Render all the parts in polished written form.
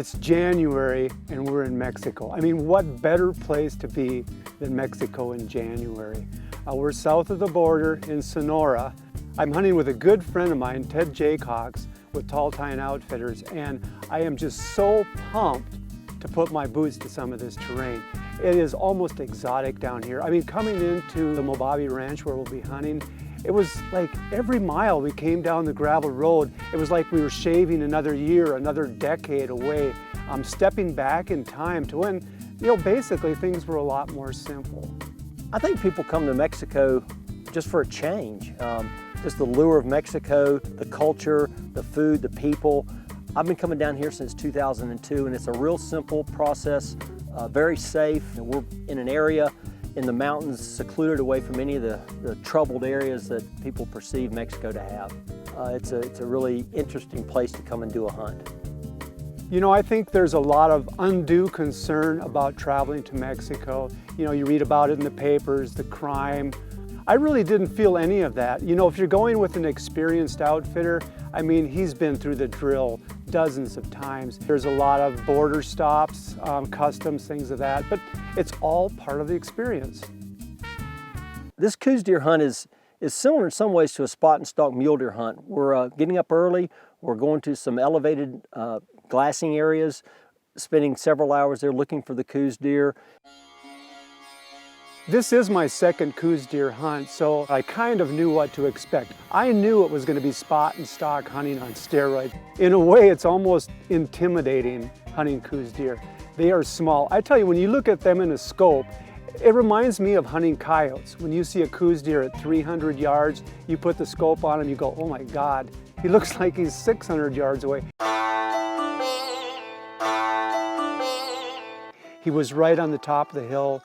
It's January and we're in Mexico. I mean, what better place to be than Mexico in January? We're south of the border in Sonora. I'm hunting with a good friend of mine, Ted Jaycox, with Tall Tine Outfitters, and I am just so pumped to put my boots to some of this terrain. It is almost exotic down here. I mean, coming into the Mojave Ranch where we'll be hunting, it was like every mile we came down the gravel road, it was like we were shaving another year, another decade away. I'm stepping back in time to when, basically things were a lot more simple. I think people come to Mexico just for a change. Just the lure of Mexico, the culture, the food, the people. I've been coming down here since 2002, and it's a real simple process, very safe. We're in an area in the mountains, secluded away from any of the troubled areas that people perceive Mexico to have. It's a really interesting place to come and do a hunt. I think there's a lot of undue concern about traveling to Mexico. You read about it in the papers, the crime. I really didn't feel any of that. If you're going with an experienced outfitter, I mean, he's been through the drill dozens of times. There's a lot of border stops, customs, things of that, but it's all part of the experience. This Coues deer hunt is similar in some ways to a spot and stalk mule deer hunt. We're getting up early, we're going to some elevated glassing areas, spending several hours there looking for the Coues deer. This is my second Coues deer hunt, so I kind of knew what to expect. I knew it was going to be spot and stalk hunting on steroids. In a way, it's almost intimidating hunting Coues deer. They are small. I tell you, when you look at them in a scope, it reminds me of hunting coyotes. When you see a Coues deer at 300 yards, you put the scope on him, you go, oh my God, he looks like he's 600 yards away. He was right on the top of the hill,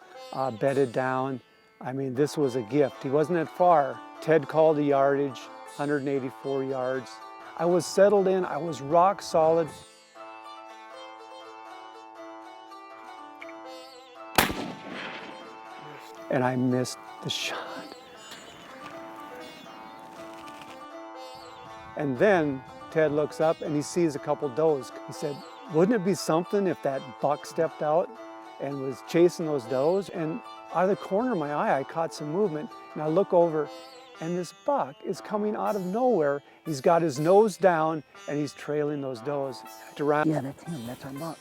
bedded down. I mean, this was a gift. He wasn't that far. Ted called the yardage, 184 yards. I was settled in, I was rock solid. And I missed the shot. And then Ted looks up and he sees a couple does. He said, wouldn't it be something if that buck stepped out and was chasing those does? And out of the corner of my eye, I caught some movement, and I look over, and this buck is coming out of nowhere. He's got his nose down, and he's trailing those does. Yeah, that's him, that's our buck.